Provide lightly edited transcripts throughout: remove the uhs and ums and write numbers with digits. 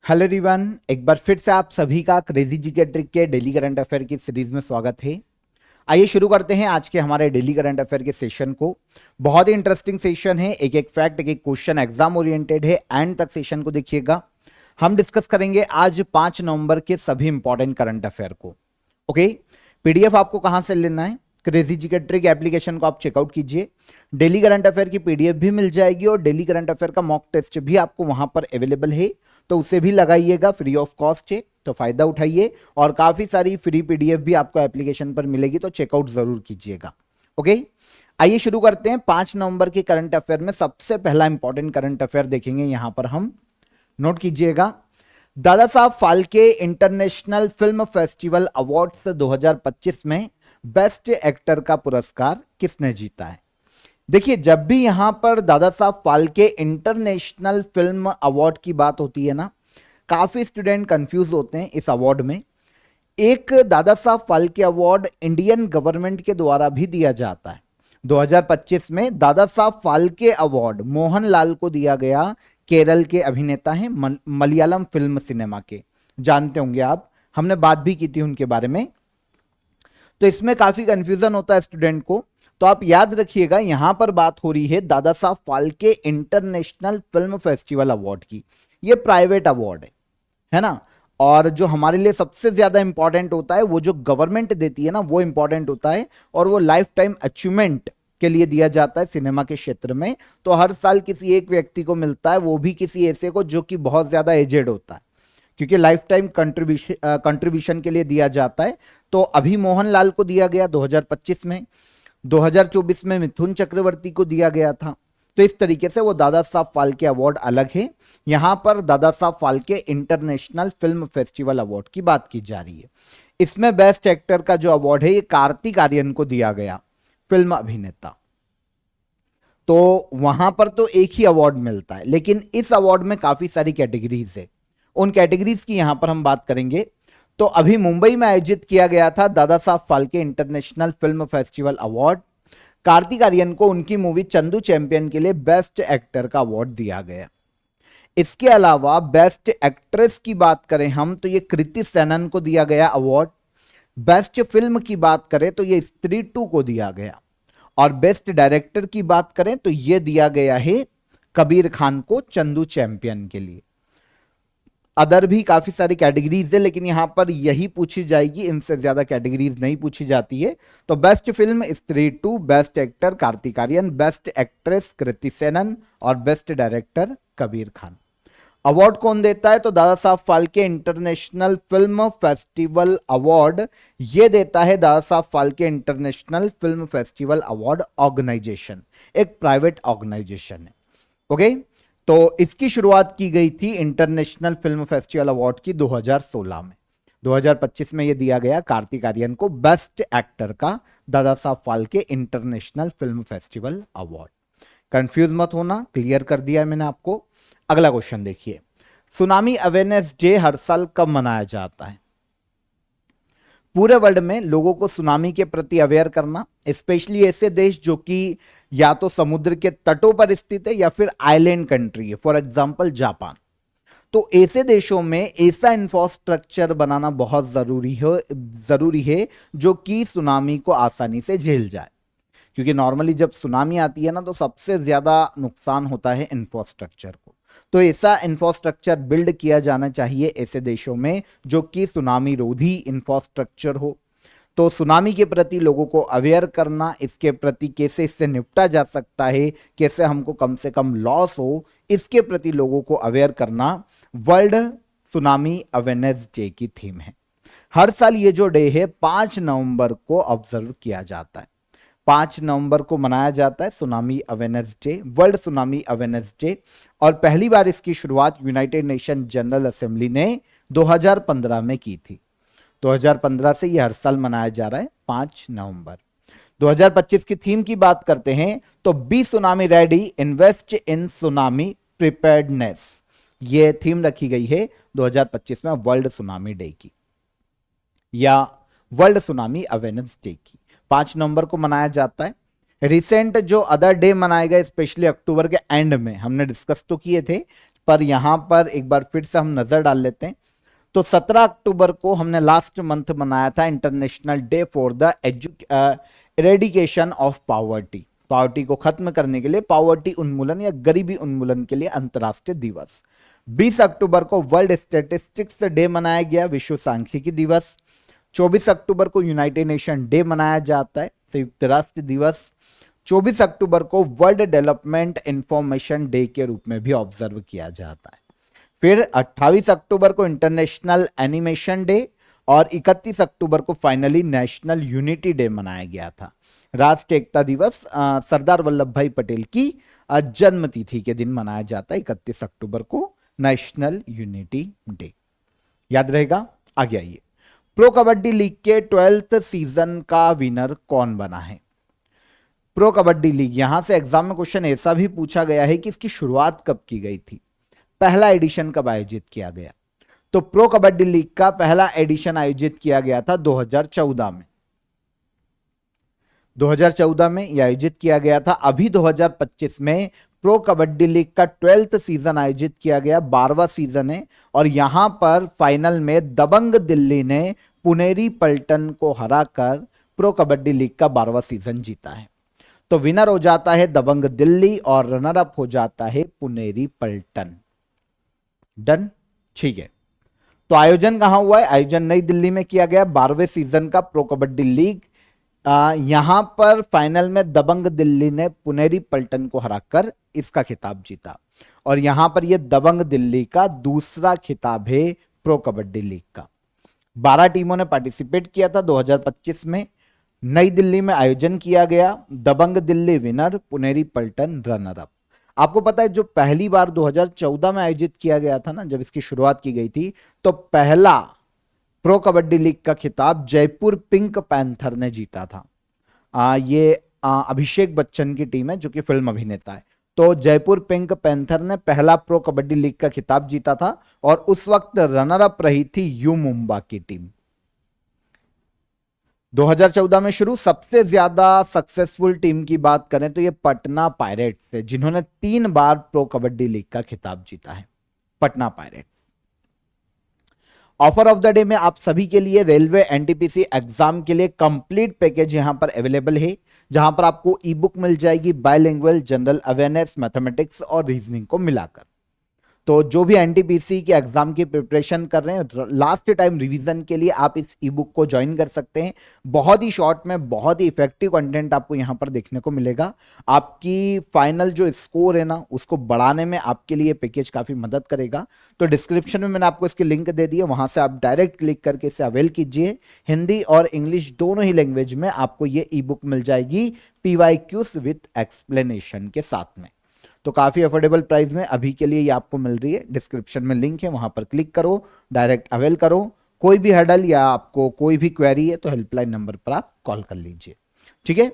Hello everyone, एक बार फिर से आप सभी का क्रेजी जीके ट्रिक के डेली करंट अफेयर की सीरीज में स्वागत है। आइए शुरू करते हैं आज के हमारे डेली करंट अफेयर के सेशन को। बहुत ही इंटरेस्टिंग सेशन है, एक एक फैक्ट, एक एक क्वेश्चन एग्जाम ओरिएंटेड है। एंड तक सेशन को देखिएगा। हम डिस्कस करेंगे आज 5 नवंबर के सभी इंपॉर्टेंट करंट अफेयर को। ओके, पीडीएफ आपको कहां से लेना है? क्रेजी जीके ट्रिक एप्लीकेशन को आप चेकआउट कीजिए। डेली करंट अफेयर की पीडीएफ भी मिल जाएगी और डेली करंट अफेयर का मॉक टेस्ट भी आपको वहां पर अवेलेबल है, तो उसे भी लगाइएगा। फ्री ऑफ कॉस्ट है, तो फायदा उठाइए। और काफी सारी फ्री पीडीएफ भी आपको एप्लीकेशन पर मिलेगी, तो चेकआउट जरूर कीजिएगा। ओके, आइए शुरू करते हैं। 5 नवंबर के करंट अफेयर में सबसे पहला इंपॉर्टेंट करंट अफेयर देखेंगे। यहां पर हम नोट कीजिएगा, दादा Saheb Phalke international film festival awards 2025 में बेस्ट एक्टर का पुरस्कार किसने जीता है? देखिए, जब भी यहां पर दादा Saheb Phalke international film award की बात होती है ना, काफी स्टूडेंट कंफ्यूज होते हैं इस अवार्ड में। एक दादा Saheb Phalke award Indian government के द्वारा भी दिया जाता है। 2025 में दादा साहब फाल्के अवार्ड मोहनलाल को दिया गया। केरल के अभिनेता हैं, मलयालम फिल्म सिनेमा के, जानते होंगे आप, हमने बात भी की थी उनके बारे में। तो इसमें काफी कंफ्यूजन होता है स्टूडेंट को, तो आप याद रखिएगा यहां पर बात हो रही है Dada Saheb Phalke international film festival award की। ये प्राइवेट अवार्ड है ना, और जो हमारे लिए सबसे ज्यादा इंपॉर्टेंट होता है वो जो गवर्नमेंट देती है ना, वो इंपॉर्टेंट होता है। और वो लाइफ टाइम अचीवमेंट के लिए दिया जाता है सिनेमा के क्षेत्र में। तो हर साल किसी एक व्यक्ति को मिलता है, वो भी किसी ऐसे को जो कि बहुत ज्यादा एजेड होता है, क्योंकि लाइफ टाइम कंट्रीब्यूशन के लिए दिया जाता है। तो अभी मोहनलाल को दिया गया 2025 में, 2024 में मिथुन चक्रवर्ती को दिया गया था। तो इस तरीके से वो दादा साहब फाल्के अवार्ड अलग है। यहां पर दादा Saheb Phalke international film festival award की बात की जा रही है। इसमें बेस्ट एक्टर का जो अवार्ड है ये कार्तिक आर्यन को दिया गया, फिल्म अभिनेता। तो वहां पर तो एक ही अवार्ड मिलता है, लेकिन इस अवार्ड में काफी सारी कैटेगरीज है। उन कैटेगरीज की यहां पर हम बात करेंगे। तो अभी मुंबई में आयोजित किया गया था Dada Saheb Phalke international film festival award. Kartik Aaryan को उनकी मूवी चंदू चैंपियन के लिए बेस्ट एक्टर का अवार्ड दिया गया। इसके अलावा बेस्ट एक्ट्रेस की बात करें हम, तो ये कृति सेनन को दिया गया अवार्ड। बेस्ट फिल्म की बात करें तो ये स्त्री 2 को दिया गया। और बेस्ट डायरेक्टर की बात करें तो ये दिया गया है कबीर खान को चंदू चैंपियन के लिए। अदर भी काफी सारी कैटेगरीज है, लेकिन यहां पर यही पूछी जाएगी, इनसे ज्यादा कैटेगरीज नहीं पूछी जाती है। तो best film Stree 2, best actor Kartik Aaryan, best actress Kriti Sanon और best director Kabir Khan. Award कौन देता है? तो Dada Saheb Phalke international film festival award ये देता है Dada Saheb Phalke international film festival award organisation, एक प्राइवेट ऑर्गेनाइजेशन है। ओके, तो इसकी शुरुआत की गई थी इंटरनेशनल फिल्म फेस्टिवल अवार्ड की 2016 में। 2025 में यह दिया गया कार्तिक आर्यन को बेस्ट एक्टर का दादा Saheb Phalke international film festival award. Confuse मत होना, क्लियर कर दिया है मैंने आपको। अगला क्वेश्चन देखिए, सुनामी अवेयरनेस डे हर साल कब मनाया जाता है? पूरे वर्ल्ड में लोगों को सुनामी के प्रति अवेयर करना, स्पेशली ऐसे देश जो कि या तो समुद्र के तटों पर स्थित है या फिर आइलैंड कंट्री है, फॉर एग्जांपल जापान। तो ऐसे देशों में ऐसा इंफ्रास्ट्रक्चर बनाना बहुत जरूरी है जो कि सुनामी को आसानी से झेल जाए। क्योंकि नॉर्मली जब सुनामी आती है ना, तो सबसे ज्यादा नुकसान होता है इंफ्रास्ट्रक्चर को। तो ऐसा इंफ्रास्ट्रक्चर बिल्ड किया जाना चाहिए ऐसे देशों में जो कि सुनामी रोधी इंफ्रास्ट्रक्चर हो। तो सुनामी के प्रति लोगों को अवेयर करना, इसके प्रति कैसे इससे निपटा जा सकता है, कैसे हमको कम से कम लॉस हो, इसके प्रति लोगों को अवेयर करना वर्ल्ड सुनामी अवेयरनेस डे की थीम है। हर साल ये जो डे है 5 नवंबर को ऑब्जर्व किया जाता है। 5 नवंबर को मनाया जाता है tsunami awareness day, world tsunami awareness day. और पहली बार इसकी शुरुआत यूनाइटेड नेशन जनरल असेंबली ने 2015 में की थी। 2015 से यह हर साल मनाया जा रहा है 5 नवंबर। 2025 की थीम की बात करते हैं तो be tsunami ready, invest in tsunami preparedness, यह थीम रखी गई है 2025 में वर्ल्ड सुनामी डे की या वर्ल्ड सुनामी अवेयरनेस डे की। 5 नवंबर को मनाया जाता है। रिसेंट जो अदर डे मनाए गए, स्पेशली अक्टूबर के एंड में, हमने डिस्कस तो किए थे पर यहां पर एक बार फिर से हम नजर डाल लेते हैं। तो 17 अक्टूबर को हमने लास्ट मंथ मनाया था international day for the eradication of poverty. Poverty को खत्म करने के लिए, पॉवर्टी उन्मूलन या गरीबी उन्मूलन के लिए अंतर्राष्ट्रीय दिवस। 20 अक्टूबर को वर्ल्ड स्टैटिस्टिक्स डे मनाया गया, विश्व सांख्यिकी दिवस। 24 अक्टूबर को यूनाइटेड नेशन डे मनाया जाता है, संयुक्त राष्ट्र दिवस। 24 अक्टूबर को वर्ल्ड डेवलपमेंट इंफॉर्मेशन डे के रूप में भी ऑब्जर्व किया जाता है। फिर 28 अक्टूबर को इंटरनेशनल एनिमेशन डे और 31 अक्टूबर को फाइनली नेशनल यूनिटी डे मनाया गया था। राष्ट्रीय एकता दिवस सरदार वल्लभ भाई पटेल की जन्मतिथि के दिन मनाया जाता है, 31 अक्टूबर को नेशनल यूनिटी डे। याद रहेगा। आगे आइए, प्रो कबड्डी लीग के 12th सीजन का विनर कौन बना है? प्रो कबड्डी लीग, यहां से एग्जाम में क्वेश्चन ऐसा भी पूछा गया है कि इसकी शुरुआत कब की गई थी, पहला एडिशन कब आयोजित किया गया? तो प्रो कबड्डी लीग का पहला एडिशन आयोजित किया गया था 2014 में। 2014 में यह आयोजित किया गया था। अभी 2025 में प्रो कबड्डी लीग का 12th सीजन आयोजित किया गया, 12वां सीजन है। और यहां पर फाइनल में दबंग दिल्ली ने पुनेरी पल्टन को हराकर प्रो कबड्डी लीग का 12वां सीजन जीता है। तो विनर हो जाता है दबंग दिल्ली और रनर अप हो जाता है पुनेरी पल्टन। डन, ठीक है। तो आयोजन कहां हुआ है? आयोजन नई दिल्ली में किया गया 12वें सीजन का प्रो कबड्डी लीग। यहां पर फाइनल में दबंग दिल्ली ने पुनेरी पल्टन को हराकर इसका खिताब जीता। और यहां पर यह दबंग दिल्ली का दूसरा खिताब है प्रो कबड्डी लीग का। 12 टीमों ने पार्टिसिपेट किया था 2025 में, नई दिल्ली में आयोजन किया गया। Dabang Delhi winner, Puneri Paltan runner up. आपको पता है जो पहली बार 2014 में आयोजित किया गया था ना, जब इसकी शुरुआत की गई थी, तो पहला प्रो कबड्डी लीग का खिताब जयपुर पिंक पैंथर ने जीता था। ये अभिषेक बच्चन की टीम है जो कि फिल्म अभिनेता है। तो जयपुर पिंक पैंथर ने पहला प्रो कबड्डी लीग का खिताब जीता था और उस वक्त रनर अप रही थी यू मुंबा की टीम। 2014 में शुरू। सबसे ज्यादा सक्सेसफुल टीम की बात करें तो ये पटना पायरेट्स है, जिन्होंने 3 बार प्रो कबड्डी लीग का खिताब जीता है, Patna pirates. Offer of the day में आप सभी के लिए रेलवे एनटीपीसी एग्जाम के लिए कंप्लीट पैकेज यहां पर अवेलेबल है, जहां पर आपको ई बुक मिल जाएगी बायलिंगुअल, जनरल अवेयरनेस, मैथमेटिक्स और रीजनिंग को मिलाकर। तो जो भी एनटीपीसी के एग्जाम की प्रिपरेशन कर रहे हैं, लास्ट टाइम रिवीजन के लिए आप इस ई बुक को ज्वाइन कर सकते हैं। बहुत ही शॉर्ट में बहुत ही इफेक्टिव कंटेंट आपको यहां पर देखने को मिलेगा। आपकी फाइनल जो स्कोर है ना, उसको बढ़ाने में आपके लिए पैकेज काफी मदद करेगा। तो डिस्क्रिप्शन में मैंने आपको इसकी लिंक दे दी है, वहां से आप डायरेक्ट क्लिक करके इसे अवेल कीजिए। हिंदी और इंग्लिश दोनों ही लैंग्वेज में आपको ये ई बुक मिल जाएगी PYQs विथ एक्सप्लेनेशन के साथ में। तो काफी अफोर्डेबल प्राइस में अभी के लिए ये आपको मिल रही है। डिस्क्रिप्शन में लिंक है, वहां पर क्लिक करो, डायरेक्ट अवेल करो। कोई भी हर्डल या आपको कोई भी क्वेरी है तो हेल्पलाइन नंबर पर आप कॉल कर लीजिए, ठीक है।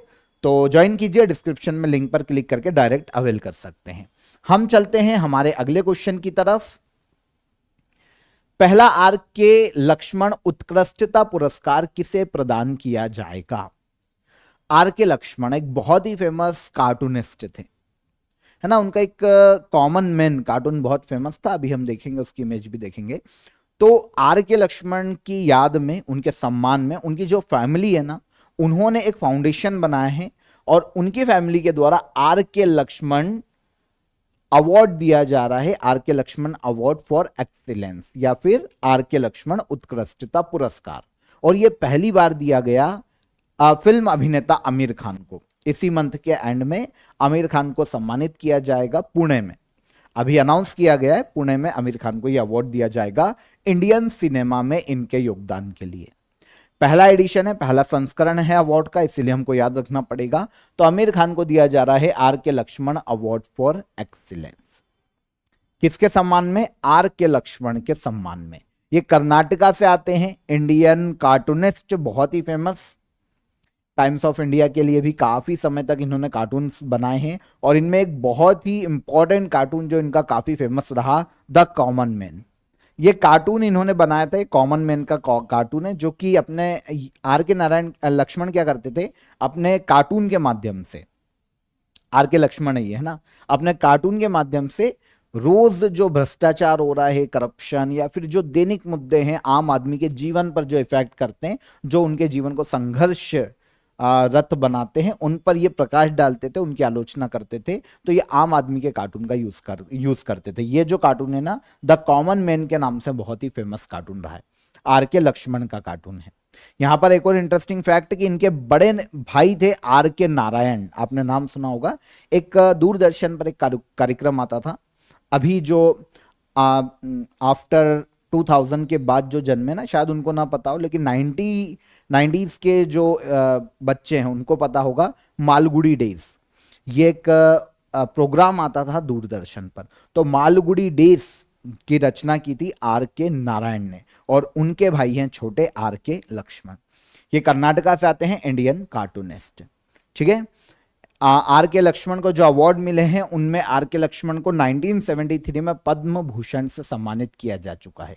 तो ज्वाइन कीजिए, डिस्क्रिप्शन में लिंक पर क्लिक करके डायरेक्ट अवेल कर सकते हैं। हम चलते हैं हमारे अगले क्वेश्चन की तरफ। पहला RK लक्ष्मण उत्कृष्टता पुरस्कार किसे प्रदान किया जाएगा? RK लक्ष्मण एक बहुत ही फेमस कार्टूनिस्ट थे, है ना। उनका एक कॉमन मैन कार्टून बहुत फेमस था, अभी हम देखेंगे, उसकी इमेज भी देखेंगे। तो RK लक्ष्मण की याद में, उनके सम्मान में, उनकी जो फैमिली है ना, उन्होंने एक फाउंडेशन बनाया है और उनकी फैमिली के द्वारा RK लक्ष्मण अवार्ड दिया जा रहा है, RK Laxman award for excellence या फिर RK लक्ष्मण उत्कृष्टता पुरस्कार। और यह पहली बार दिया गया फिल्म अभिनेता आमिर खान को। इसी मंथ के एंड में आमिर खान को सम्मानित किया जाएगा पुणे में, अभी अनाउंस किया गया है, पुणे में आमिर खान को यह अवार्ड दिया जाएगा इंडियन सिनेमा में इनके योगदान के लिए। पहला एडिशन है, पहला संस्करण है अवार्ड का, इसीलिए हमको याद रखना पड़ेगा। तो आमिर खान को दिया जा रहा है RK Laxman award for excellence. किसके सम्मान में? RK लक्ष्मण के सम्मान में। ये कर्नाटका से आते हैं, इंडियन कार्टूनिस्ट, बहुत ही फेमस। टाइम्स ऑफ इंडिया के लिए भी काफी समय तक इन्होंने कार्टून्स बनाए हैं और इनमें एक बहुत ही इंपॉर्टेंट कार्टून जो इनका काफी फेमस रहा, द कॉमन मैन। ये कार्टून इन्होंने बनाया था, कॉमन मैन का कार्टून है, जो कि अपने RK नारायण लक्ष्मण क्या करते थे, अपने कार्टून के माध्यम से, RK लक्ष्मण है ये, है ना, अपने कार्टून के माध्यम से रोज जो भ्रष्टाचार हो रहा है, करप्शन या फिर जो दैनिक मुद्दे हैं आम आदमी के जीवन पर जो इफेक्ट करते हैं, जो उनके जीवन को संघर्ष रत बनाते हैं, उन पर ये प्रकाश डालते थे, उनकी आलोचना करते थे। तो ये आम आदमी के कार्टून का यूज करते थे। ये जो कार्टून है ना, द कॉमन मैन के नाम से बहुत ही फेमस कार्टून रहा है। आर के लक्ष्मण का कार्टून है। यहां पर एक और इंटरेस्टिंग फैक्ट कि इनके बड़े भाई थे आर के नारायण, आपने नाम सुना होगा। एक दूरदर्शन पर एक कार्यक्रम आता था, अभी जो आफ्टर 2000 के बाद जो जन्मे ना, शायद उनको ना पता हो, लेकिन 90s के जो बच्चे हैं उनको पता होगा, मालगुडी डेज। ये एक प्रोग्राम आता था दूरदर्शन पर। तो मालगुडी डेज की रचना की थी आर के नारायण ने, और उनके भाई हैं छोटे आर के लक्ष्मण। ये कर्नाटका से आते हैं, इंडियन कार्टूनिस्ट। ठीक है। आर के लक्ष्मण को जो अवार्ड मिले हैं उनमें आर के लक्ष्मण को 1973 में पद्म भूषण से सम्मानित किया जा चुका है।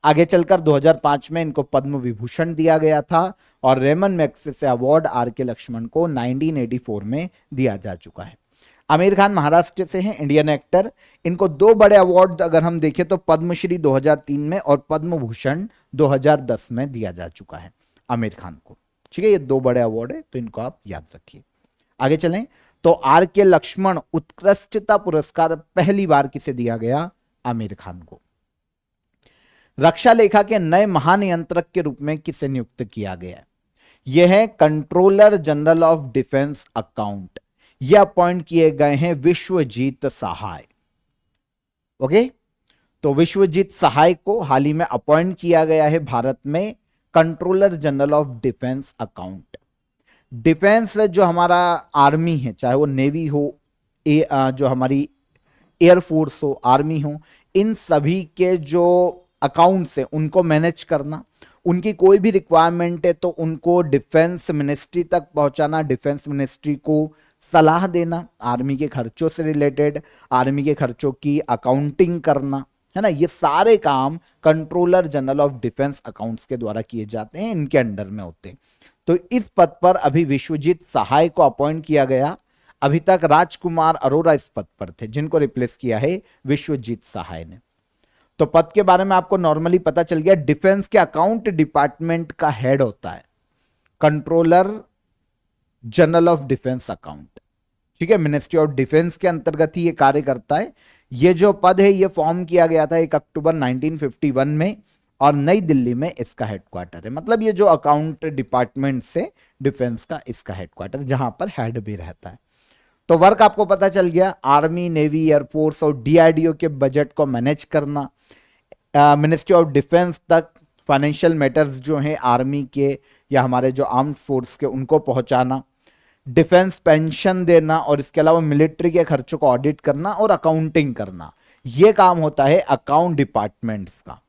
आगे चलकर 2005 में इनको पद्म विभूषण दिया गया था, और रेमन मैग्सेसे अवार्ड आर के लक्ष्मण को 1984 में दिया जा चुका है। आमिर खान महाराष्ट्र से हैं, इंडियन एक्टर। इनको दो बड़े अवार्ड अगर हम देखें तो पद्मश्री 2003 में और पद्म भूषण 2010 में दिया जा चुका है आमिर खान को। ठीक है, ये दो बड़े अवार्ड है, तो इनको आप याद रखिए। आगे चलें तो आर के लक्ष्मण उत्कृष्टता पुरस्कार पहली बार किसे दिया गया? आमिर खान को। रक्षा लेखा के नए महानियंत्रक के रूप में किसे नियुक्त किया गया है? यह है controller general of defence account. यह अपॉइंट किए गए हैं विश्वजीत सहाय। ओके, तो विश्वजीत सहाय को हाल ही में अपॉइंट किया गया है भारत में controller general of defence account. Defence जो हमारा आर्मी है, चाहे वो नेवी हो, जो हमारी एयरफोर्स हो, आर्मी हो, इन सभी के जो अकाउंट्स है उनको मैनेज करना, उनकी कोई भी रिक्वायरमेंट है तो उनको डिफेंस मिनिस्ट्री तक पहुंचाना, डिफेंस मिनिस्ट्री को सलाह देना, आर्मी के खर्चों से रिलेटेड, आर्मी के खर्चों की अकाउंटिंग करना, है ना। ये सारे काम controller general of defence accounts के द्वारा किए जाते हैं, इनके अंडर में होते हैं। तो इस पद पर अभी विश्वजीत सहाय को अपॉइंट किया गया। अभी तक राजकुमार अरोरा इस पद पर थे, जिनको रिप्लेस किया है विश्वजीत सहाय ने। तो पद के बारे में आपको नॉर्मली पता चल गया। डिफेंस के अकाउंट डिपार्टमेंट का हेड होता है controller general of defence account. ठीक है, मिनिस्ट्री ऑफ डिफेंस के अंतर्गत ही ये कार्य करता है। ये जो पद है ये फॉर्म किया गया था 1 अक्टूबर 1951 में, और नई दिल्ली में इसका हेडक्वार्टर है। मतलब ये जो अकाउंट डिपार्टमेंट से डिफेंस का इसका हेडक्वार्टर, जहां पर हेड भी रहता है। तो वर्क आपको पता चल गया, आर्मी, नेवी, एयरफोर्स और डीआरडीओ के बजट को मैनेज करना, मिनिस्ट्री ऑफ डिफेंस तक फाइनेंशियल मैटर्स जो हैं आर्मी के या हमारे जो आर्म्ड फोर्स के उनको पहुंचाना, डिफेंस पेंशन देना, और इसके अलावा मिलिट्री के खर्चों को ऑडिट करना और अकाउंटिंग करना। यह काम होता है अकाउंट डिपार्टमेंट्स का,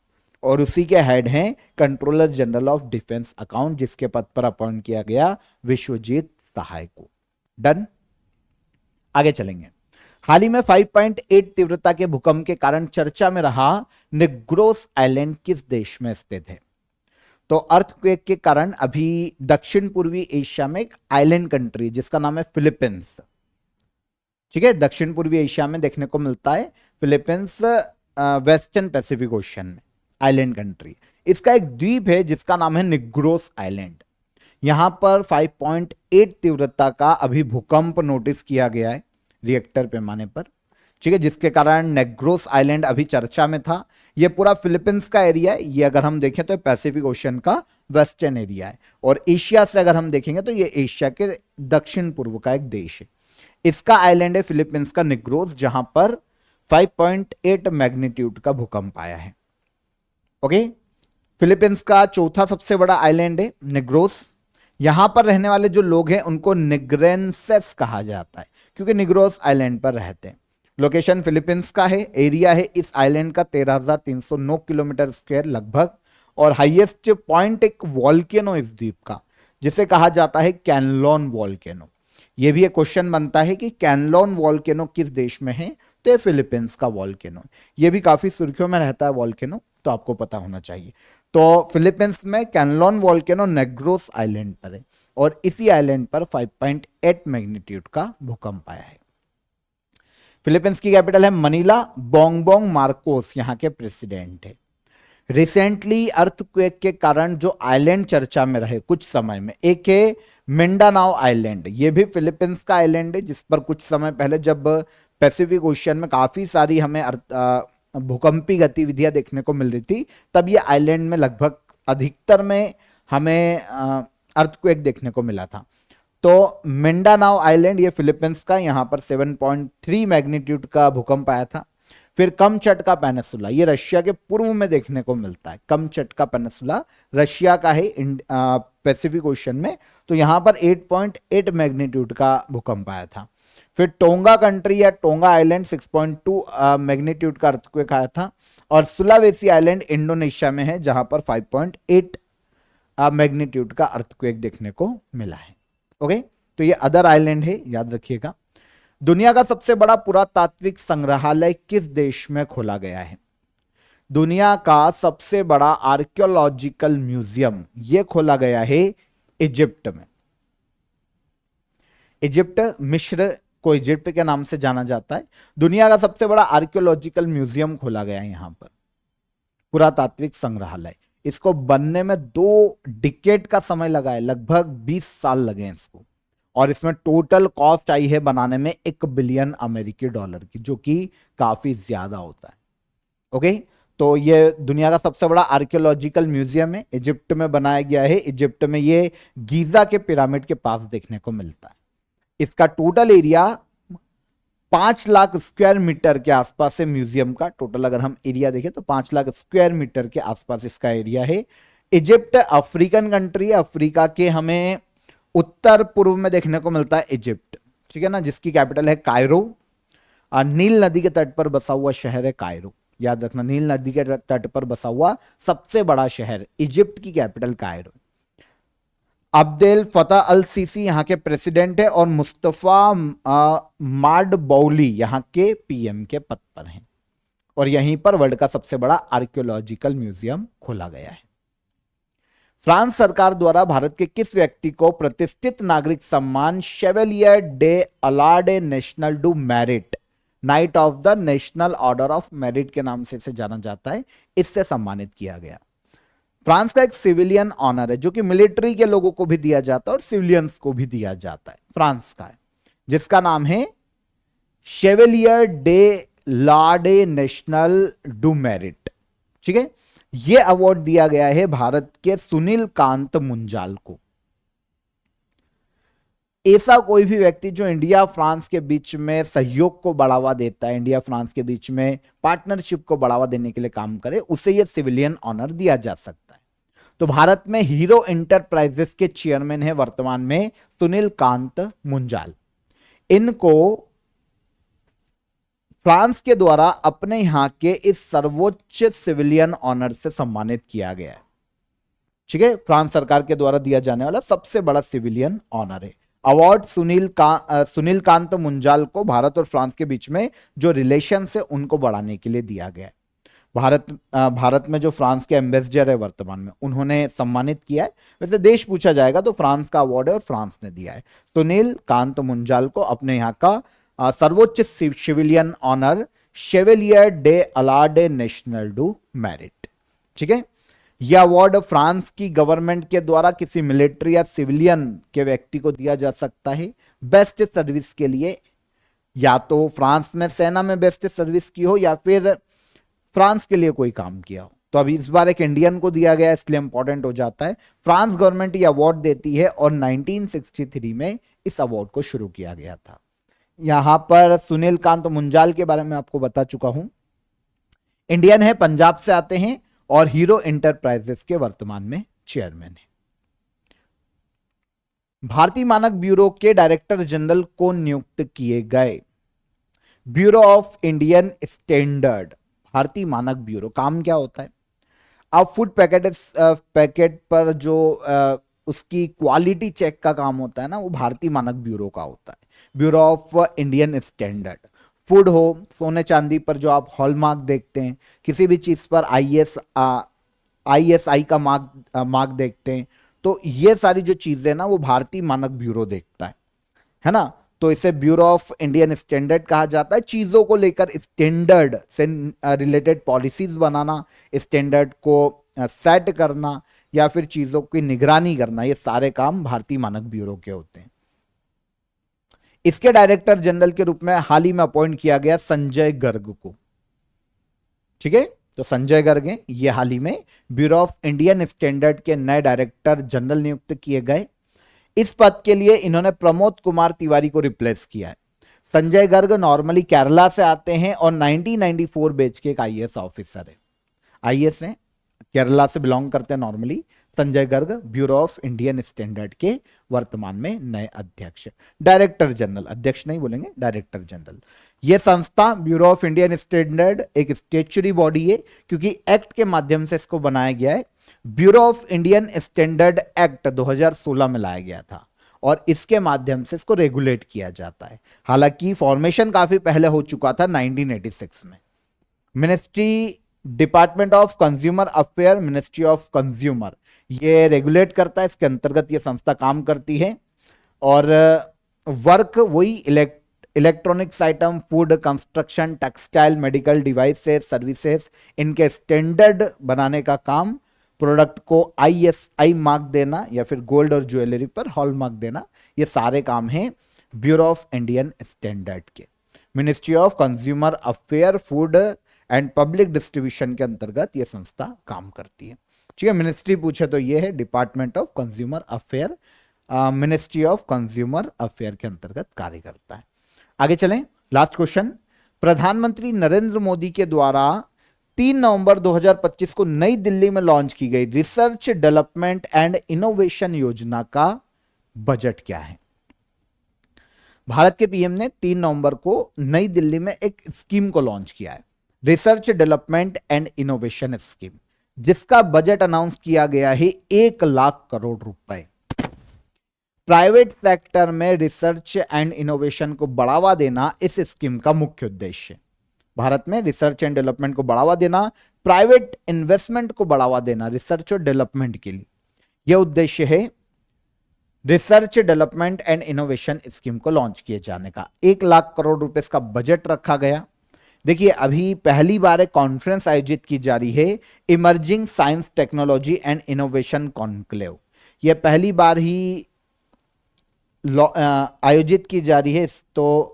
और उसी के हेड हैं controller general of defence account, जिसके पद पर अपॉइंट किया गया विश्वजीत सहाय को। डन। आगे चलेंगे। हाल ही में 5.8 तीव्रता के भूकंप के कारण चर्चा में रहा निग्रोस आइलैंड किस देश में स्थित है? तो अर्थक्वेक के कारण अभी दक्षिण पूर्वी एशिया में एक आइलैंड कंट्री जिसका नाम है फिलीपींस। ठीक है, दक्षिण पूर्वी एशिया में देखने को मिलता है फिलीपींस, वेस्टर्न पैसिफिक ओशन में आइलैंड कंट्री। इसका एक द्वीप है जिसका नाम है निग्रोस आइलैंड। यहां पर 5.8 तीव्रता का अभी भूकंप नोटिस किया गया है रिएक्टर पैमाने पर। ठीक है, जिसके कारण नेग्रोस आइलैंड अभी चर्चा में था। यह पूरा फिलीपींस का एरिया है। ये अगर हम देखें तो पैसिफिक ओशन का वेस्टर्न एरिया है, और एशिया से अगर हम देखेंगे तो ये एशिया के दक्षिण पूर्व का एक देश है। इसका आइलैंड है फिलीपींस का निग्रोस, जहां पर 5.8 मैग्नीट्यूड का भूकंप आया है। ओके, फिलीपींस का चौथा सबसे बड़ा आइलैंड है निग्रोस। यहां पर रहने वाले जो लोग हैं उनको निग्रेंसेस कहा जाता है, क्योंकि निग्रोस आइलैंड पर रहते हैं। लोकेशन फिलीपींस का है। एरिया है इस आइलैंड का 13,309 किलोमीटर स्क्वायर लगभग, और हाईएस्ट पॉइंट एक वॉल्केनो इस द्वीप का, जिसे कहा जाता है कैनलोन वॉल्केनो। यह भी एक क्वेश्चन बनता है कि कैनलोन वॉल्केनो किस देश में है? तो ये फिलीपींस का वॉल्केनो। यह भी काफी सुर्खियों में रहता है वॉल्केनो, तो आपको पता होना चाहिए। तो फिलीपींस में कैनलोन वॉल्केनो नेग्रोस आइलैंड पर है, और इसी आइलैंड पर 5.8 मैग्नीट्यूड का भूकंप आया है। फिलीपींस की कैपिटल है मनीला। बोंगबोंग मार्कोस यहाँ के प्रेसिडेंट है। रिसेंटली अर्थक्वेक के कारण जो आइलैंड चर्चा में रहे कुछ समय में, एक है मिंडानाओ आइलैंड। ये भी फिलीपींस का आइलैंड है जिस पर कुछ समय पहले जब पैसिफिक ओशियन में काफी सारी हमें भूकंपी गतिविधियां देखने को मिल रही थी, तब ये आइलैंड में लगभग अधिकतर में हमें अर्थक्वेक देखने को मिला था। तो मिंडानाओ आइलैंड ये फिलीपींस का, यहां पर 7.3 मैग्नीट्यूड का भूकंप आया था। फिर कमचटका पेनिसुला, ये रशिया के पूर्व में देखने को मिलता है। कमचटका पेनिसुला रशिया का है पैसिफिक ओशन में, तो यहां पर 8.8 मैग्नीट्यूड का भूकंप आया था। फिर टोंगा कंट्री या टोंगा आइलैंड 6.2 मैग्नीट्यूड का अर्थक्वेक आया था। और सुलावेसी आइलैंड इंडोनेशिया में है जहां पर 5.8 मैग्नीट्यूड का अर्थक्वेक देखने को मिला है। ओके, तो ये अदर आइलैंड है, याद रखिएगा। दुनिया का सबसे बड़ा पुरातात्विक संग्रहालय किस देश में खोला गया है? दुनिया का सबसे बड़ा आर्कियोलॉजिकल म्यूजियम ये खोला गया है इजिप्ट में। इजिप्ट, मिस्र को इजिप्ट के नाम से जाना जाता है। दुनिया का सबसे बड़ा आर्कियोलॉजिकल म्यूजियम खोला गया है यहां पर, पुरातात्विक संग्रहालय। इसको बनने में 2 डिकेड का समय लगा है, लगभग 20 साल लगे हैं इसको। और इसमें टोटल कॉस्ट आई है बनाने में $1 बिलियन अमेरिकी डॉलर की, जो कि काफी ज्यादा होता है। ओके, तो ये दुनिया का सबसे बड़ा आर्कियोलॉजिकल म्यूजियम है, इजिप्ट में बनाया गया है। इजिप्ट में ये गीजा के पिरामिड के पास देखने को मिलता है। इसका total area 5 lakh square metre के आसपास है म्यूजियम का। टोटल अगर हम एरिया देखें तो 5 लाख स्क्वायर मीटर के आसपास इसका एरिया है। इजिप्ट अफ्रीकन कंट्री है, अफ्रीका के हमें उत्तर पूर्व में देखने को मिलता है इजिप्ट, ठीक है ना, जिसकी कैपिटल है कायरो। नील नदी के तट पर बसा हुआ शहर है कायरो, याद रखना। नील नदी के तट पर बसा हुआ सबसे बड़ा शहर, इजिप्ट की कैपिटल कायरो। अब्देल फतह अल सीसी यहाँ के प्रेसिडेंट है और मुस्तफा माडबौली यहाँ के पीएम के पद पर हैं। और यहीं पर वर्ल्ड का सबसे बड़ा आर्कियोलॉजिकल म्यूजियम खोला गया है। फ्रांस सरकार द्वारा भारत के किस व्यक्ति को प्रतिष्ठित नागरिक सम्मान शेवेलियर डे अलार्ड National du merit, night of the national order of merit के नाम से इसे जाना जाता है, इससे सम्मानित किया गया? फ्रांस का एक सिविलियन ऑनर है जो कि मिलिट्री के लोगों को भी दिया जाता है और सिविलियंस को भी दिया जाता है, फ्रांस का है, जिसका नाम है Chevalier de l'Ordre National du merit. ठीक है, यह अवार्ड दिया गया है भारत के सुनील कांत मुंजाल को। ऐसा कोई भी व्यक्ति जो इंडिया फ्रांस के बीच में सहयोग को बढ़ावा देता है, इंडिया फ्रांस के बीच में पार्टनरशिप को बढ़ावा देने के लिए काम करे, उसे यह सिविलियन ऑनर दिया जा सकता है। तो भारत में हीरो एंटरप्राइजेस के चेयरमैन है वर्तमान में सुनील कांत मुंजाल। इनको फ्रांस के द्वारा अपने यहां के इस सर्वोच्च सिविलियन ऑनर से सम्मानित किया गया है। ठीक है, फ्रांस सरकार के द्वारा दिया जाने वाला सबसे बड़ा सिविलियन ऑनर है। अवार्ड सुनील कांत मुंजाल को भारत और फ्रांस के बीच में जो रिलेशन है उनको बढ़ाने के लिए दिया गया है। भारत में जो फ्रांस के एम्बेसडर है वर्तमान में, उन्होंने सम्मानित किया है। वैसे देश पूछा जाएगा तो फ्रांस का अवार्ड है और फ्रांस ने दिया है। सुनील कांत मुंजाल को अपने यहाँ का सर्वोच्च सिविलियन ऑनर शेवेलियर डे अलार्ड नेशनल डू मेरिट। ठीक है, यह अवार्ड फ्रांस की गवर्नमेंट के द्वारा किसी मिलिट्री या सिविलियन के व्यक्ति को दिया जा सकता है बेस्ट सर्विस के लिए, या तो फ्रांस में सेना में बेस्ट सर्विस की हो या फिर फ्रांस के लिए कोई काम किया हो। तो अभी इस बार एक इंडियन को दिया गया, इसलिए इंपॉर्टेंट हो जाता है। फ्रांस गवर्नमेंट ये अवार्ड देती है और 1963 में इस अवार्ड को शुरू किया गया था। यहां पर सुनील कांत मुंजाल के बारे में आपको बता चुका हूं। इंडियन है, पंजाब से आते हैं और हीरो एंटरप्राइजेस के वर्तमान में चेयरमैन है। भारतीय मानक ब्यूरो के डायरेक्टर जनरल को नियुक्त किए गए? ब्यूरो ऑफ इंडियन स्टैंडर्ड, भारतीय मानक ब्यूरो। काम क्या होता है? अब फूड पैकेट पर जो उसकी क्वालिटी चेक का काम होता है ना, वो भारतीय मानक ब्यूरो का होता है, bureau of Indian standard. Food हो, सोने चांदी पर जो आप हॉलमार्क देखते हैं, किसी भी चीज पर ISI का मार्क देखते हैं, तो ये सारी जो चीजें ना वो भारतीय मानक ब्यूरो देखता है ना। तो तो इसे ब्यूरो ऑफ इंडियन स्टैंडर्ड कहा जाता है। चीजों को लेकर स्टैंडर्ड से रिलेटेड पॉलिसीज बनाना, स्टैंडर्ड को सेट करना या फिर चीजों की निगरानी करना, ये सारे काम भारतीय मानक ब्यूरो के होते हैं। इसके डायरेक्टर जनरल के रूप में हाल ही में अपॉइंट किया गया संजय गर्ग को। ठीक है, तो संजय गर्ग हैं, ये हाल ही में ब्यूरो ऑफ इंडियन स्टैंडर्ड के नए डायरेक्टर जनरल नियुक्त किए गए। इस पद के लिए इन्होंने प्रमोद कुमार तिवारी को रिप्लेस किया है। संजय गर्ग नॉर्मली केरला से आते हैं और 1994 बैच के एक आईएएस ऑफिसर है। आईएएस हैं, केरला से बिलोंग करते हैं normally. Sanjay Garg bureau of Indian standard के वर्तमान में नए अध्यक्ष, डायरेक्टर जनरल, अध्यक्ष नहीं बोलेंगे, डायरेक्टर जनरल। यह संस्था ब्यूरो ऑफ इंडियन स्टैंडर्ड एक स्टेचुरी बॉडी है, क्योंकि एक्ट के माध्यम से इसको बनाया गया है। Bureau of Indian standard act 2016 में लाया गया था और इसके माध्यम से इसको रेगुलेट किया जाता है। हालांकि फॉर्मेशन काफी पहले हो चुका था 1986 में। Ministry, department of consumer affair, ministry of consumer, ये रेगुलेट करता है, इसके अंतर्गत ये संस्था काम करती है। और वर्क वही electronics item, food, construction, textile, medical devices, services, इनके स्टैंडर्ड बनाने का काम, प्रोडक्ट को ISI मार्क देना या फिर गोल्ड और ज्वेलरी पर हॉल मार्क देना, ये सारे काम हैं ब्यूरो ऑफ इंडियन स्टैंडर्ड के। Ministry of consumer affair, food and public distribution के अंतर्गत यह संस्था काम करती है। ठीक है, मिनिस्ट्री पूछे तो यह है department of consumer affair, ministry of consumer affair के अंतर्गत कार्य करता है। आगे चलें, लास्ट क्वेश्चन। प्रधानमंत्री नरेंद्र मोदी के द्वारा 3 नवंबर 2025 को नई दिल्ली में लॉन्च की गई रिसर्च डेवलपमेंट एंड इनोवेशन योजना का बजट क्या है? भारत के पीएम ने 3 नवंबर को नई दिल्ली में एक स्कीम को लॉन्च किया है, research development and innovation scheme, जिसका बजट अनाउंस किया गया है 1 लाख करोड़ रुपए। प्राइवेट सेक्टर में रिसर्च एंड इनोवेशन को बढ़ावा देना इस स्कीम का मुख्य उद्देश्य है। भारत में रिसर्च एंड डेवलपमेंट को बढ़ावा देना, प्राइवेट इन्वेस्टमेंट को बढ़ावा देना रिसर्च और डेवलपमेंट के लिए, यह उद्देश्य है research development and innovation scheme को लॉन्च किए जाने का। 1 लाख करोड़ रुपए इसका बजट रखा गया। देखिए, अभी पहली बार एक कॉन्फ्रेंस आयोजित की जा रही है, emerging science technology and innovation conclave. यह पहली बार ही आयोजित की जा रही है, तो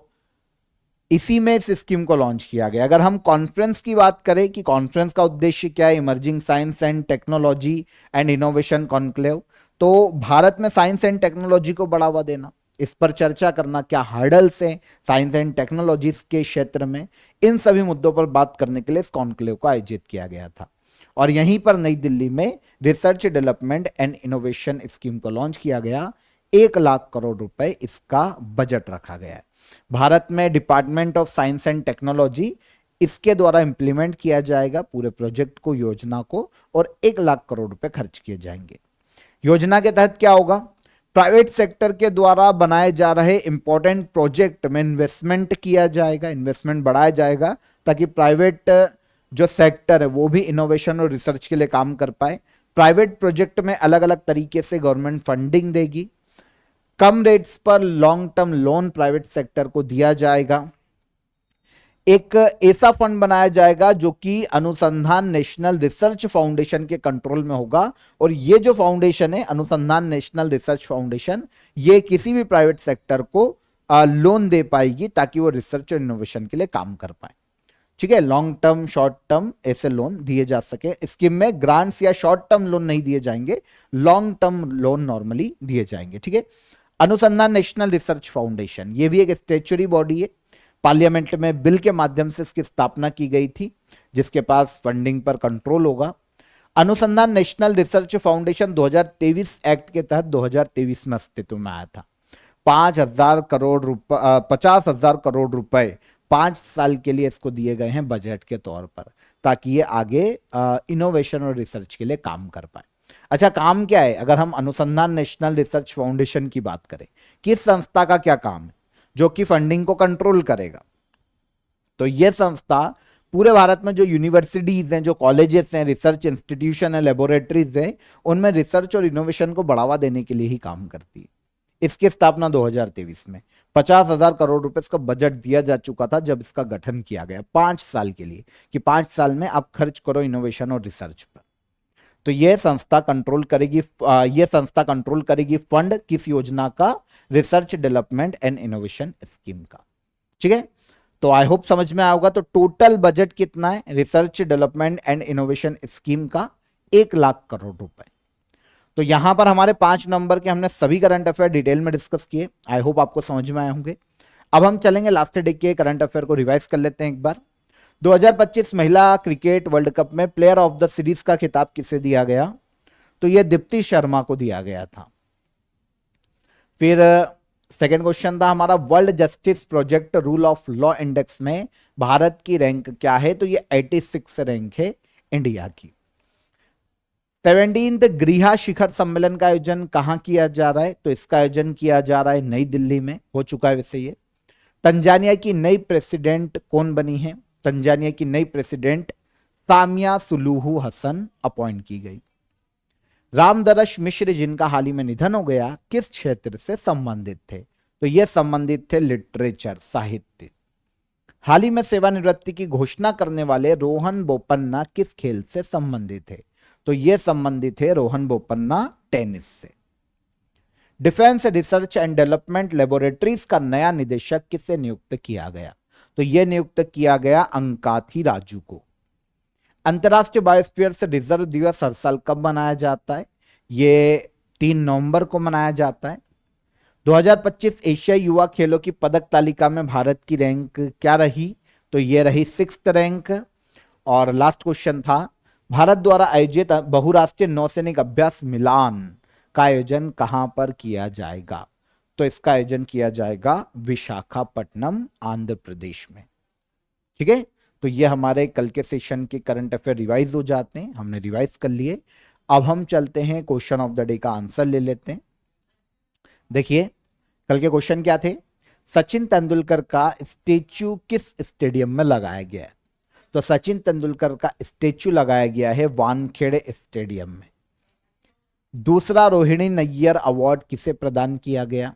इसी में इस स्कीम को लॉन्च किया गया। अगर हम कॉन्फ्रेंस की बात करें कि कॉन्फ्रेंस का उद्देश्य क्या है, emerging science and technology and innovation conclave, तो भारत में साइंस एंड टेक्नोलॉजी को बढ़ावा देना, इस पर चर्चा करना, क्या हर्डल्स हैं साइंस एंड टेक्नोलॉजी के क्षेत्र में, इन सभी मुद्दों पर बात करने के लिए इस कॉन्क्लेव को आयोजित किया गया था। और यहीं पर नई दिल्ली में research development and innovation scheme को लॉन्च किया गया। 1 लाख करोड़ रुपए इसका बजट रखा गया है। भारत में department of science and technology, इसके द्वारा इंप्लीमेंट किया जाएगा पूरे प्रोजेक्ट को, योजना को, और 1 लाख करोड़ रुपए खर्च किए जाएंगे। योजना के तहत क्या होगा? प्राइवेट सेक्टर के द्वारा बनाए जा रहे इंपॉर्टेंट प्रोजेक्ट में इन्वेस्टमेंट किया जाएगा, इन्वेस्टमेंट बढ़ाया जाएगा, ताकि प्राइवेट जो सेक्टर है वो भी इनोवेशन और रिसर्च के लिए काम कर पाए। प्राइवेट प्रोजेक्ट में अलग अलग तरीके से गवर्नमेंट फंडिंग देगी। कम रेट्स पर long term loan private sector को दिया जाएगा। एक ऐसा फंड बनाया जाएगा जो कि अनुसंधान नेशनल रिसर्च फाउंडेशन के कंट्रोल में होगा, और ये जो फाउंडेशन है अनुसंधान नेशनल रिसर्च फाउंडेशन, ये किसी भी प्राइवेट सेक्टर को लोन दे पाएगी ताकि वो रिसर्च और इनोवेशन के लिए काम कर पाए। ठीक है, लॉन्ग टर्म, शॉर्ट टर्म ऐसे लोन दिए जा सके। स्कीम में ग्रांट्स या शॉर्ट टर्म लोन नहीं दिए जाएंगे, लॉन्ग टर्म लोन नॉर्मली दिए जाएंगे। ठीक है, अनुसंधान नेशनल रिसर्च फाउंडेशन, ये भी एक स्टैट्यूटरी बॉडी है। पार्लियामेंट में बिल के माध्यम से इसकी स्थापना की गई थी, जिसके पास फंडिंग पर कंट्रोल होगा। अनुसंधान नेशनल रिसर्च फाउंडेशन 2023 एक्ट के तहत 2023 में अस्तित्व में आया था। 50,000 करोड़ रुपए 5 साल के लिए इसको दिए गए हैं बजट के तौर पर, ताकि ये आगे इनोवेशन और रिसर्च के लिए काम कर पाए। अच्छा, काम क्या है? अगर हम अनुसंधान नेशनल रिसर्च फाउंडेशन की बात करें, किस संस्था का क्या काम है जो कि फंडिंग को कंट्रोल करेगा, तो यह संस्था पूरे भारत में जो यूनिवर्सिटीज हैं, जो कॉलेजेस हैं, रिसर्च इंस्टीट्यूशन है, लेबोरेटरीज हैं, उनमें रिसर्च और इनोवेशन को बढ़ावा देने के लिए ही काम करती है। इसकी स्थापना 2023 में 50,000 करोड़ रुपए का बजट दिया जा चुका था जब इसका गठन किया गया 5 साल के लिए, कि 5 साल में आप खर्च करो इनोवेशन और रिसर्च पर। तो यह संस्था कंट्रोल करेगी फंड किस योजना का, research development and innovation scheme का। ठीक है, तो आई होप समझ में आएगा। तो टोटल बजट कितना है research development and innovation scheme का, 1 लाख करोड़ रुपए। तो यहां पर हमारे 5 नंबर के हमने सभी करंट अफेयर डिटेल में डिस्कस किए, आई होप आपको समझ में आए होंगे। अब हम चलेंगे लास्ट डे के करंट अफेयर को रिवाइज कर लेते हैं एक बार। 2025 महिला क्रिकेट वर्ल्ड कप में प्लेयर ऑफ द सीरीज का खिताब किसे दिया गया, तो यह दीप्ति शर्मा को दिया गया था। फिर सेकेंड क्वेश्चन था हमारा, world justice project rule of law index में भारत की रैंक क्या है, तो ये 86 रैंक है इंडिया की। 17th गृहा शिखर सम्मेलन का आयोजन कहां किया जा रहा है, तो इसका आयोजन किया जा रहा है नई दिल्ली में, हो चुका है वैसे ये। तंजानिया की नई प्रेसिडेंट कौन बनी है, तंजानिया की नई president Samia Suluhu Hassan appoint की गई। रामदरश मिश्र जिनका हाल ही में निधन हो गया, किस क्षेत्र से संबंधित थे, तो ये संबंधित थे लिटरेचर, साहित्य। हाल ही में सेवानिवृत्ति की घोषणा करने वाले रोहन बोपन्ना किस खेल से संबंधित थे, तो ये संबंधित है रोहन बोपन्ना टेनिस से। Defence research and development laboratories का नया निदेशक किससे नियुक्त किया गया, तो यह नियुक्त किया गया अंकाथी राजू को। अंतरराष्ट्रीय बायोस्फीयर से रिजर्व दिवस हर साल कब मनाया जाता है, ये 3 नवंबर को मनाया जाता है। 2025 एशियाई युवा खेलों की पदक तालिका में भारत की रैंक क्या रही, तो ये रही 6th रैंक। और लास्ट क्वेश्चन था, भारत द्वारा आयोजित बहुराष्ट्रीय नौसैनिक अभ्यास मिलान का आयोजन कहां पर किया जाएगा, तो इसका आयोजन किया जाएगा विशाखापट्टनम आंध्र प्रदेश में। ठीक है, तो ये हमारे कल के सेशन के करंट अफेयर रिवाइज हो जाते हैं, हमने रिवाइज कर लिए। अब हम चलते हैं क्वेश्चन ऑफ द डे का आंसर ले लेते हैं। देखिए कल के क्वेश्चन क्या थे, सचिन तेंदुलकर का स्टेच्यू किस स्टेडियम में लगाया गया है, तो सचिन तेंदुलकर का स्टेच्यू लगाया गया है वानखेड़े स्टेडियम में। दूसरा रोहिणी नैयर अवार्ड किसे प्रदान किया गया,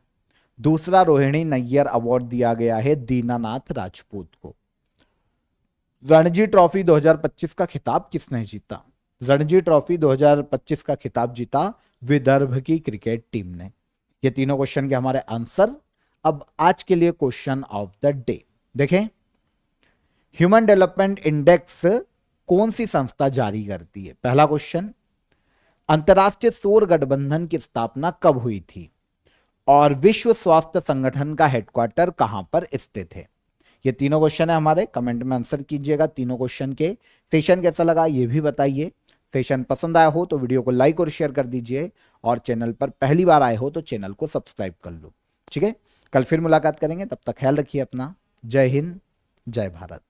दूसरा रोहिणी नैयर अवार्ड दिया गया है दीनानाथ राजपूत को। रणजी ट्रॉफी 2025 का खिताब किसने जीता, रणजी ट्रॉफी 2025 का खिताब जीता विदर्भ की क्रिकेट टीम ने। ये तीनों क्वेश्चन के हमारे आंसर। अब आज के लिए क्वेश्चन ऑफ द डे देखें, ह्यूमन डेवलपमेंट इंडेक्स कौन सी संस्था जारी करती है। पहला क्वेश्चन, अंतरराष्ट्रीय सौर गठबंधन की स्थापना कब हुई थी, और विश्व स्वास्थ्य संगठन का हेडक्वार्टर कहां पर स्थित है। ये तीनों क्वेश्चन है हमारे, कमेंट में आंसर कीजिएगा तीनों क्वेश्चन के। सेशन कैसा लगा ये भी बताइए। सेशन पसंद आया हो तो वीडियो को लाइक और शेयर कर दीजिए, और चैनल पर पहली बार आए हो तो चैनल को सब्सक्राइब कर लो। ठीक है, कल फिर मुलाकात करेंगे, तब तक ख्याल रखिए अपना। जय हिंद, जय भारत।